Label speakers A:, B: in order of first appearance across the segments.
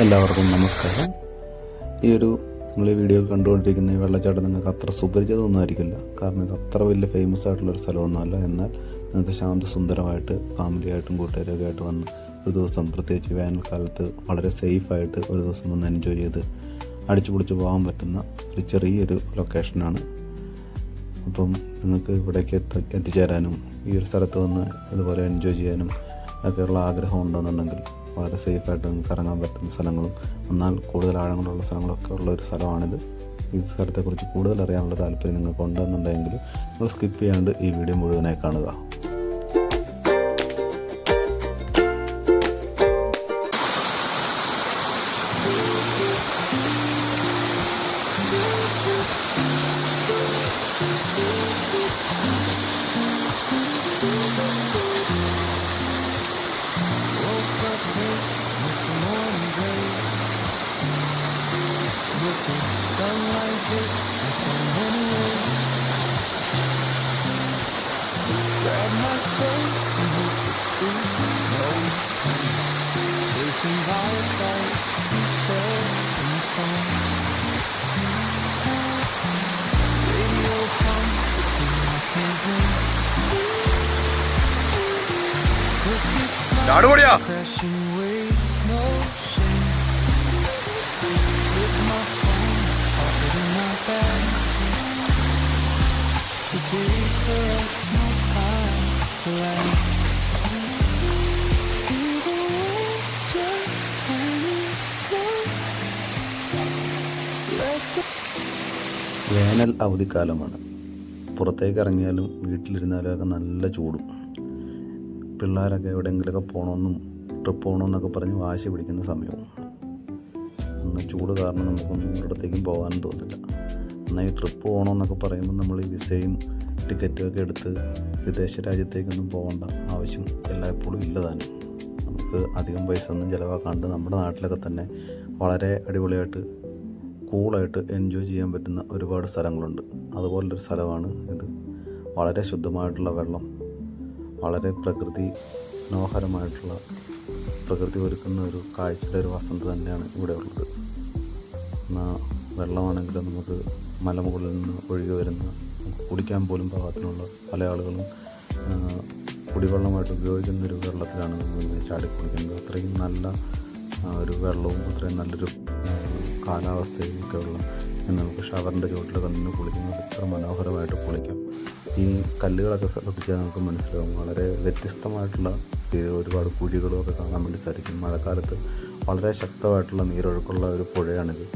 A: എല്ലാവർക്കും നമസ്കാരം. ഈ നിങ്ങൾ ഈ വീഡിയോ കണ്ടുകൊണ്ടിരിക്കുന്ന ഈ വെള്ളച്ചാട്ടം നിങ്ങൾക്ക് അത്ര സുപരിചിതമൊന്നും ആയിരിക്കില്ല. കാരണം ഇത് അത്ര വലിയ ഫേമസ് ആയിട്ടുള്ളൊരു സ്ഥലമൊന്നുമല്ല. എന്നാൽ നിങ്ങൾക്ക് ശാന്തസുന്ദരമായിട്ട് ഫാമിലിയായിട്ടും കൂട്ടുകാരൊക്കെ ആയിട്ട് വന്ന് ഒരു ദിവസം, പ്രത്യേകിച്ച് വേനൽക്കാലത്ത് വളരെ സേഫായിട്ട് ഒരു ദിവസം വന്ന് എൻജോയ് ചെയ്ത് അടിച്ചു പൊളിച്ച് പോകാൻ പറ്റുന്ന ഒരു ചെറിയൊരു ലൊക്കേഷനാണ്. അപ്പം നിങ്ങൾക്ക് ഇവിടേക്ക് എത്തിച്ചേരാനും ഈ ഒരു സ്ഥലത്ത് വന്ന് ഇതുപോലെ എൻജോയ് ചെയ്യാനും ഒക്കെയുള്ള ആഗ്രഹം ഉണ്ടെന്നുണ്ടെങ്കിൽ വളരെ സേഫായിട്ട് നിങ്ങൾക്ക് ഇറങ്ങാൻ പറ്റുന്ന സ്ഥലങ്ങളും എന്നാൽ കൂടുതൽ ആഴങ്ങളുള്ള സ്ഥലങ്ങളൊക്കെ ഉള്ള ഒരു സ്ഥലമാണിത്. ഈ സ്ഥലത്തെക്കുറിച്ച് കൂടുതൽ അറിയാനുള്ള താല്പര്യം നിങ്ങൾക്ക് ഉണ്ടെന്നുണ്ടെങ്കിൽ നിങ്ങൾ സ്കിപ്പ് ചെയ്യാണ്ട് ഈ വീഡിയോ മുഴുവനായി കാണുക.
B: ചാടുപൊടിയാ.
A: വേനൽ അവധിക്കാലമാണ്. പുറത്തേക്ക് ഇറങ്ങിയാലും വീട്ടിലിരുന്നാലും ഒക്കെ നല്ല ചൂടും. പിള്ളേരൊക്കെ എവിടെയെങ്കിലുമൊക്കെ പോകണമെന്നും ട്രിപ്പ് പോകണമെന്നൊക്കെ പറഞ്ഞ് വാശി പിടിക്കുന്ന സമയവും. എന്നാൽ ചൂട് കാരണം നമുക്കൊന്നും ഒരിടത്തേക്കും പോകാനും തോന്നില്ല. എന്നാൽ ഈ ട്രിപ്പ് പോകണമെന്നൊക്കെ പറയുമ്പോൾ നമ്മൾ ഈ വിസയും ടിക്കറ്റും ഒക്കെ എടുത്ത് വിദേശ രാജ്യത്തേക്കൊന്നും പോകേണ്ട ആവശ്യം എല്ലായ്പ്പോഴും ഇല്ലതാനും. നമുക്ക് അധികം പൈസ ഒന്നും ചിലവാക്കാണ്ട് നമ്മുടെ നാട്ടിലൊക്കെ തന്നെ വളരെ അടിപൊളിയായിട്ട് കൂളായിട്ട് എൻജോയ് ചെയ്യാൻ പറ്റുന്ന ഒരുപാട് സ്ഥലങ്ങളുണ്ട്. അതുപോലൊരു സ്ഥലമാണ് ഇത്. വളരെ ശുദ്ധമായിട്ടുള്ള വെള്ളം, വളരെ പ്രകൃതി മനോഹരമായിട്ടുള്ള പ്രകൃതി ഒരുക്കുന്ന ഒരു കാഴ്ചയുടെ ഒരു വസന്ത് തന്നെയാണ് ഇവിടെ ഉള്ളത്. എന്നാൽ വെള്ളമാണെങ്കിലും നമുക്ക് മലമുകളിൽ നിന്ന് ഒഴുകി വരുന്ന കുടിക്കാൻ പോലും പാകത്തിനുള്ള പല ആളുകളും കുടിവെള്ളമായിട്ട് ഉപയോഗിക്കുന്നൊരു വെള്ളത്തിലാണ് നമ്മൾ ചാടിക്കുളിക്കുന്നത്. അത്രയും നല്ല ഒരു വെള്ളവും അത്രയും നല്ലൊരു കാലാവസ്ഥയും ഒക്കെ ഉള്ള നമുക്ക് ഷവറിൻ്റെ ചുവട്ടിലൊക്കെ നിന്ന് കുളിക്കുന്നത് ഇത്ര മനോഹരമായിട്ട് കുളിക്കാം. ഈ കല്ലുകളൊക്കെ ശ്രദ്ധിച്ചാൽ നമുക്ക് മനസ്സിലാവും. വളരെ വ്യത്യസ്തമായിട്ടുള്ള ഒരുപാട് കുഴികളൊക്കെ കാണാൻ വേണ്ടി സാധിക്കും. മഴക്കാലത്ത് വളരെ ശക്തമായിട്ടുള്ള നീരൊഴുക്കുള്ള ഒരു പുഴയാണിത്.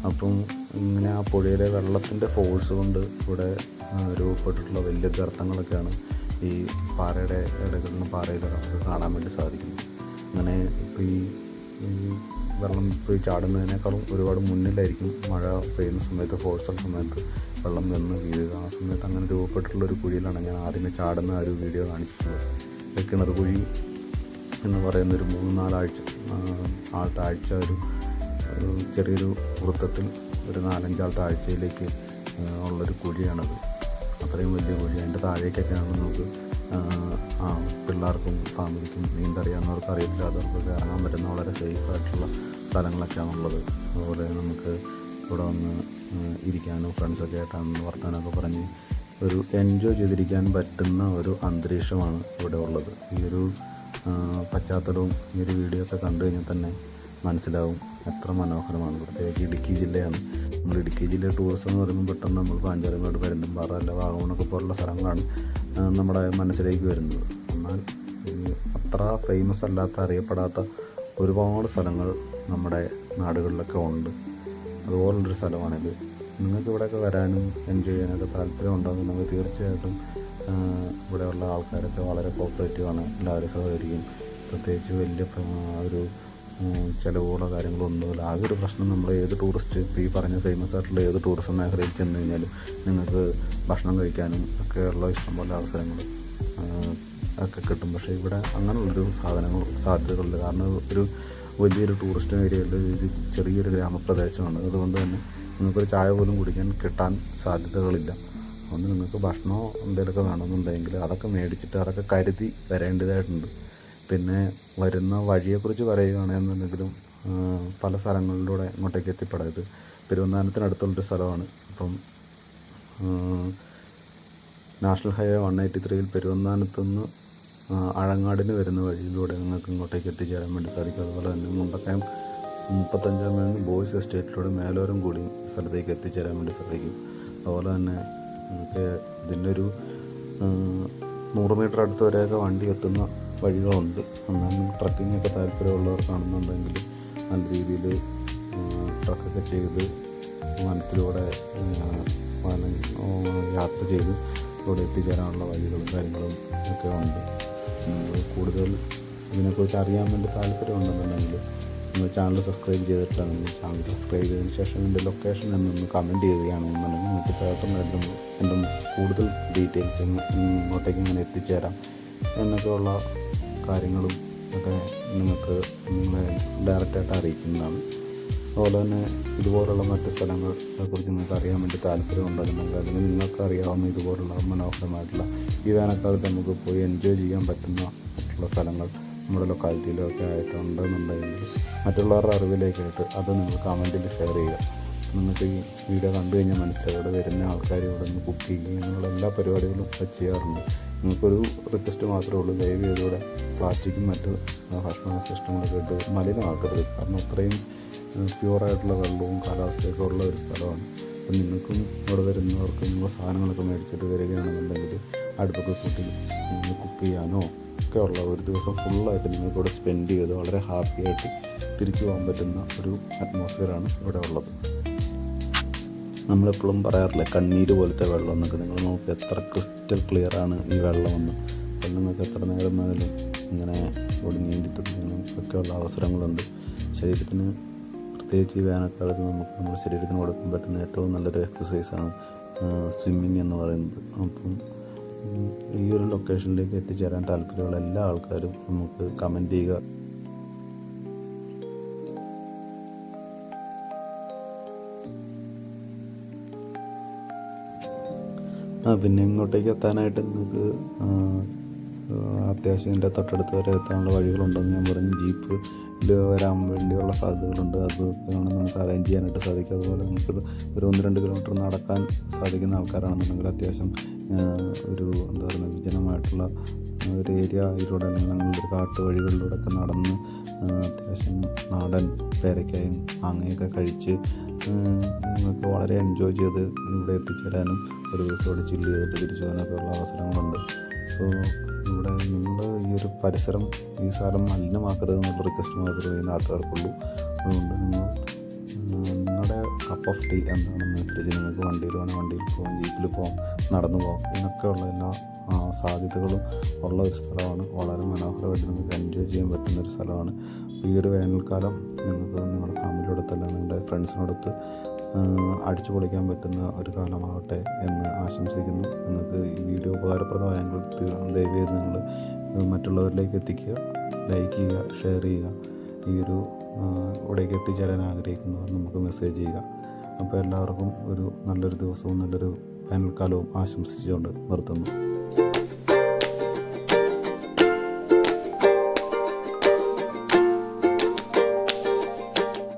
A: അപ്പം ഇങ്ങനെ ആ പുഴയിലെ വെള്ളത്തിൻ്റെ ഫോഴ്സ് കൊണ്ട് ഇവിടെ രൂപപ്പെട്ടിട്ടുള്ള വലിയ ഗർത്തങ്ങളൊക്കെയാണ് ഈ പാറയുടെ ഇടകളിൽ നിന്ന് പാറയിലൊക്കെ നമുക്ക് കാണാൻ വേണ്ടി സാധിക്കുന്നത്. അങ്ങനെ ഇപ്പോൾ ഈ വെള്ളം ഇപ്പോൾ ചാടുന്നതിനേക്കാളും ഒരുപാട് മുന്നിലായിരിക്കും മഴ പെയ്യുന്ന സമയത്ത്, ഫോഴ്സുള്ള സമയത്ത് വെള്ളം വന്ന് വീഴുക. ആ സമയത്ത് അങ്ങനെ രൂപപ്പെട്ടിട്ടുള്ളൊരു കുഴിയിലാണ് ഞാൻ ആദ്യമേ ചാടുന്ന ഒരു വീഡിയോ കാണിച്ചിട്ടുള്ളത്. കിണർ കുഴി എന്ന് പറയുന്നൊരു 3-4 ആഴ്ച ആ താഴ്ച ഒരു ചെറിയൊരു വൃത്തത്തിൽ ഒരു 4-5 താഴ്ചയിലേക്ക് ഉള്ളൊരു കുഴിയാണത്. അത്രയും വലിയ കുഴി. അതിൻ്റെ താഴേക്കൊക്കെയാണ് നമുക്ക് പിള്ളേർക്കും ഫാമിലിക്കും നീന്തറിയാവുന്നവർക്ക് അറിയത്തില്ലാത്തവർക്കൊക്കെ ഇറങ്ങാൻ പറ്റുന്ന വളരെ സേഫായിട്ടുള്ള സ്ഥലങ്ങളൊക്കെയാണുള്ളത്. അതുപോലെ നമുക്ക് ഇവിടെ വന്ന് ഇരിക്കാനും ഫ്രണ്ട്സൊക്കെ ആയിട്ടാണ് വർത്താനമൊക്കെ പറഞ്ഞ് ഒരു എൻജോയ് ചെയ്തിരിക്കാൻ പറ്റുന്ന ഒരു അന്തരീക്ഷമാണ് ഇവിടെ ഉള്ളത്. ഈ ഒരു പശ്ചാത്തലവും ഈ ഒരു വീഡിയോ ഒക്കെ കണ്ടു കഴിഞ്ഞാൽ തന്നെ മനസ്സിലാവും എത്ര മനോഹരമാണ്. പ്രത്യേകിച്ച് ഇടുക്കി ജില്ലയാണ്. നമ്മൾ ഇടുക്കി ജില്ലയിൽ ടൂറിസം എന്ന് പറയുമ്പോൾ പെട്ടെന്ന് നമ്മൾ പാഞ്ചാലമേട്, പരുന്തുംപാറ, അല്ല വാഗമണ്ണൊക്കെ പോലുള്ള സ്ഥലങ്ങളാണ് നമ്മുടെ മനസ്സിലേക്ക് വരുന്നത്. എന്നാൽ അത്ര ഫേമസ് അല്ലാത്ത, അറിയപ്പെടാത്ത ഒരുപാട് സ്ഥലങ്ങൾ നമ്മുടെ നാടുകളിലൊക്കെ ഉണ്ട്. അതുപോലുള്ളൊരു സ്ഥലമാണിത്. നിങ്ങൾക്ക് ഇവിടെയൊക്കെ വരാനും എൻജോയ് ചെയ്യാനൊക്കെ താല്പര്യം ഉണ്ടെന്നുണ്ടെങ്കിൽ തീർച്ചയായിട്ടും ഇവിടെയുള്ള ആൾക്കാരൊക്കെ വളരെ കോപ്പറേറ്റീവാണ്. എല്ലാവരും സഹകരിക്കും. പ്രത്യേകിച്ച് വലിയ ഒരു ചിലവുകളോ കാര്യങ്ങളൊന്നുമില്ല. ആകെ ഒരു പ്രശ്നം, നമ്മൾ ഏത് ടൂറിസ്റ്റ്, ഇപ്പോൾ ഈ പറഞ്ഞ ഫേമസ് ആയിട്ടുള്ള ഏത് ടൂറിസം മേഖലയിൽ ചെന്ന് കഴിഞ്ഞാലും നിങ്ങൾക്ക് ഭക്ഷണം കഴിക്കാനും ഒക്കെയുള്ള ഇഷ്ടംപോലെ അവസരങ്ങൾ ഒക്കെ കിട്ടും. പക്ഷേ ഇവിടെ അങ്ങനെയുള്ളൊരു സാധ്യതകളില്ല. കാരണം ഒരു വലിയൊരു ടൂറിസ്റ്റ് ഏരിയയിൽ ഇത് ചെറിയൊരു ഗ്രാമപ്രദേശമാണ്. അതുകൊണ്ട് തന്നെ നിങ്ങൾക്കൊരു ചായ പോലും കുടിക്കാൻ കിട്ടാൻ സാധ്യതകളില്ല. അതുകൊണ്ട് നിങ്ങൾക്ക് ഭക്ഷണമോ എന്തെങ്കിലുമൊക്കെ വേണമെന്നുണ്ടെങ്കിൽ അതൊക്കെ മേടിച്ചിട്ട് അതൊക്കെ കരുതി വരേണ്ടതായിട്ടുണ്ട്. പിന്നെ വരുന്ന വഴിയെക്കുറിച്ച് പറയുകയാണെന്നുണ്ടെങ്കിലും പല സ്ഥലങ്ങളിലൂടെ ഇങ്ങോട്ടേക്ക് എത്തിപ്പെടാം. ഇത് പെരുവന്താനത്തിനടുത്തുള്ളൊരു സ്ഥലമാണ്. അപ്പം നാഷണൽ ഹൈവേ 183 പെരുവന്താനത്തുനിന്ന് അഴങ്ങാടിന് വരുന്ന വഴിയിലൂടെ നിങ്ങൾക്ക് ഇങ്ങോട്ടേക്ക് എത്തിച്ചേരാൻ വേണ്ടി സാധിക്കും. അതുപോലെ തന്നെ മുണ്ടക്കയം 35-ാം മൈലിൽ ബോയ്സ് എസ്റ്റേറ്റിലൂടെ മേലോരം കൂടി സ്ഥലത്തേക്ക് എത്തിച്ചേരാൻ വേണ്ടി സാധിക്കും. അതുപോലെ തന്നെ നമുക്ക് ഇതിൻ്റെ ഒരു 100 മീറ്റർ അടുത്ത് വരെയൊക്കെ വണ്ടി എത്തുന്ന വഴികളുണ്ട്. എന്നാലും ട്രക്കിങ്ങൊക്കെ താല്പര്യമുള്ളവർക്കാണെന്നുണ്ടെങ്കിൽ നല്ല രീതിയിൽ ട്രക്കൊക്കെ ചെയ്ത് വനത്തിലൂടെ യാത്ര ചെയ്ത് ഇവിടെ എത്തിച്ചേരാനുള്ള വഴികളും കാര്യങ്ങളും ഒക്കെ ഉണ്ട്. കൂടുതൽ ഇതിനെക്കുറിച്ച് അറിയാൻ വേണ്ടി താല്പര്യമുണ്ടെന്നുണ്ടെങ്കിൽ നിങ്ങൾ ചാനൽ സബ്സ്ക്രൈബ് ചെയ്തിട്ടില്ല. നിങ്ങൾ ചാനൽ സബ്സ്ക്രൈബ് ചെയ്തതിന് ശേഷം എൻ്റെ ലൊക്കേഷൻ എന്നൊന്ന് കമൻറ്റ് ചെയ്യുകയാണെന്നുണ്ടെങ്കിൽ നിങ്ങൾക്ക് പേഴ്സണലായിട്ടും എൻ്റെ കൂടുതൽ ഡീറ്റെയിൽസ് ഇങ്ങോട്ടേക്ക് ഇങ്ങനെ എത്തിച്ചേരാം എന്നൊക്കെയുള്ള കാര്യങ്ങളും ഒക്കെ നിങ്ങളെ ഡയറക്റ്റായിട്ട് അറിയിക്കുന്നതാണ്. അതുപോലെ തന്നെ ഇതുപോലുള്ള മറ്റ് സ്ഥലങ്ങളെക്കുറിച്ച് നിങ്ങൾക്ക് അറിയാൻ വേണ്ടി താല്പര്യമുണ്ടെന്നുണ്ടെങ്കിൽ അല്ലെങ്കിൽ നിങ്ങൾക്ക് അറിയാവുന്ന ഇതുപോലുള്ള മനോഹരമായിട്ടുള്ള ഈ വേനൽക്കാലത്ത് നമുക്ക് പോയി എൻജോയ് ചെയ്യാൻ പറ്റുന്ന മറ്റുള്ള സ്ഥലങ്ങൾ നമ്മുടെ ലൊക്കാലിറ്റിയിലൊക്കെ ആയിട്ടുണ്ടെന്നുണ്ടെങ്കിൽ മറ്റുള്ളവരുടെ അറിവിലേക്കായിട്ട് അത് നിങ്ങൾ കമൻറ്റിൽ ഷെയർ ചെയ്യുക. നിങ്ങൾക്ക് ഈ വീഡിയോ കണ്ടു കഴിഞ്ഞാൽ മനസ്സിലാവും ഇവിടെ വരുന്ന ആൾക്കാർ ഇവിടെ നിന്ന് കുക്ക് ചെയ്യുകയും അങ്ങനെയുള്ള എല്ലാ പരിപാടികളും ചെയ്യാറുണ്ട്. നിങ്ങൾക്കൊരു റിക്വസ്റ്റ് മാത്രമേ ഉള്ളൂ, ദയവ് ചെയ്തൂടെ പ്ലാസ്റ്റിക്കും മറ്റ് ഭക്ഷണ സിസ്റ്റങ്ങളൊക്കെ ഇട്ട് മലിനമാക്കരുത്. കാരണം അത്രയും പ്യുവറായിട്ടുള്ള വെള്ളവും കാലാവസ്ഥയൊക്കെ ഉള്ള ഒരു സ്ഥലമാണ്. അപ്പം നിങ്ങൾക്കും ഇവിടെ വരുന്നവർക്ക് നിങ്ങൾ സാധനങ്ങളൊക്കെ മേടിച്ചിട്ട് വരികയാണെന്നുണ്ടെങ്കിൽ അടുപ്പൊക്കെ കൂട്ടി കുക്ക് ചെയ്യാനോ ഒക്കെ ഉള്ള ഒരു ദിവസം ഫുള്ളായിട്ട് നിങ്ങൾക്ക് ഇവിടെ സ്പെൻഡ് ചെയ്ത് വളരെ ഹാപ്പി ആയിട്ട് തിരിച്ചു പോകാൻ പറ്റുന്ന ഒരു അറ്റ്മോസ്ഫിയറാണ് ഇവിടെ ഉള്ളത്. നമ്മളെപ്പോഴും പറയാറില്ല കണ്ണീര് പോലത്തെ വെള്ളം എന്നൊക്കെ. നിങ്ങൾ നോക്കുക എത്ര ക്രിസ്റ്റൽ ക്ലിയറാണ് ഈ വെള്ളമെന്ന്. അപ്പം നിങ്ങൾക്ക് എത്ര നേരം വേണമെങ്കിലും ഇങ്ങനെ ഇവിടെ നീന്തി തുടിക്കാനും ഒക്കെയുള്ള അവസരങ്ങളുണ്ട്. ശരീരത്തിന് പ്രത്യേകിച്ച് ഈ വേനൽക്കാലത്ത് നമുക്ക് നമ്മുടെ ശരീരത്തിന് കൊടുക്കാൻ പറ്റുന്ന ഏറ്റവും നല്ലൊരു എക്സസൈസാണ് സ്വിമ്മിങ് എന്ന് പറയുന്നത്. അപ്പം ഈ ഒരു ലൊക്കേഷനിലേക്ക് എത്തിച്ചേരാൻ താല്പര്യമുള്ള എല്ലാ ആൾക്കാരും നമുക്ക് കമൻറ്റ് ചെയ്യുക. പിന്നെ ഇങ്ങോട്ടേക്ക് എത്താനായിട്ട് നിങ്ങൾക്ക് അത്യാവശ്യം ഇതിൻ്റെ തൊട്ടടുത്ത് വരെ എത്താനുള്ള വഴികളുണ്ടെന്ന് ഞാൻ പറഞ്ഞു. ജീപ്പിൽ വരാൻ വേണ്ടിയുള്ള സാധ്യതകളുണ്ട്. അതൊക്കെയാണ് നമുക്ക് അറേഞ്ച് ചെയ്യാനായിട്ട് സാധിക്കും. അതുപോലെ നമുക്ക് ഒരു 1-2 കിലോമീറ്റർ നടക്കാൻ സാധിക്കുന്ന ആൾക്കാരാണെന്നുണ്ടെങ്കിൽ അത്യാവശ്യം ഒരു എന്താ പറയുക വിജനമായിട്ടുള്ള ഒരു ഏരിയ ഇതിലൂടെ അല്ലെങ്കിൽ ഞങ്ങളൊരു കാട്ട് വഴികളിലൂടെയൊക്കെ നടന്ന് അത്യാവശ്യം നാടൻ പേരയ്ക്കായും മാങ്ങയൊക്കെ കഴിച്ച് നിങ്ങൾക്ക് വളരെ എൻജോയ് ചെയ്ത് ഇവിടെ എത്തിച്ചേരാനും ഒരു ദിവസം ഇവിടെ ചില്ല് ചെയ്തിട്ട് തിരിച്ചു പോകാനൊക്കെ ഉള്ള അവസരങ്ങളുണ്ട്. സോ ഇവിടെ നിങ്ങൾ ഈ ഒരു പരിസരം ഈ സ്ഥലം മലിനമാക്കരുത് എന്നുള്ള റിക്വസ്റ്റ് മാത്രമേ ഈ നാട്ടുകാർക്കുള്ളൂ. അതുകൊണ്ട് നിങ്ങളുടെ കപ്പ് ഓഫ് ടീ എന്താണെന്നനുസരിച്ച് നിങ്ങൾക്ക് വണ്ടിയിൽ വേണം വണ്ടിയിൽ പോകാം, ജീപ്പിൽ പോകാം, നടന്നു പോകാം. ഇതിനൊക്കെയുള്ള എല്ലാ സാധ്യതകളും ഉള്ള ഒരു സ്ഥലമാണ്. വളരെ മനോഹരമായിട്ട് നിങ്ങൾക്ക് എൻജോയ് ചെയ്യാൻ പറ്റുന്നൊരു സ്ഥലമാണ്. ഈ ഒരു വേനൽക്കാലം നിങ്ങൾക്ക് നിങ്ങളുടെ ഫാമിലിയോടൊത്തല്ല നിങ്ങളുടെ ഫ്രണ്ട്സിനോടൊത്ത് അടിച്ചു പൊളിക്കാൻ പറ്റുന്ന ഒരു കാലമാവട്ടെ എന്ന് ആശംസിക്കുന്നു. നിങ്ങൾക്ക് ഈ വീഡിയോ ഉപകാരപ്രദമായെങ്കിൽ ദയവ് ചെയ്ത് നിങ്ങൾ മറ്റുള്ളവരിലേക്ക് എത്തിക്കുക, ലൈക്ക് ചെയ്യുക, ഷെയർ ചെയ്യുക. ഈ ഒരു ഇവിടേക്ക് എത്തിച്ചേരാൻ ആഗ്രഹിക്കുന്നവർ നമുക്ക് മെസ്സേജ് ചെയ്യുക. അപ്പോൾ എല്ലാവർക്കും ഒരു നല്ലൊരു ദിവസവും നല്ലൊരു വേനൽക്കാലവും ആശംസിച്ചുകൊണ്ട് നിർത്തുന്നു.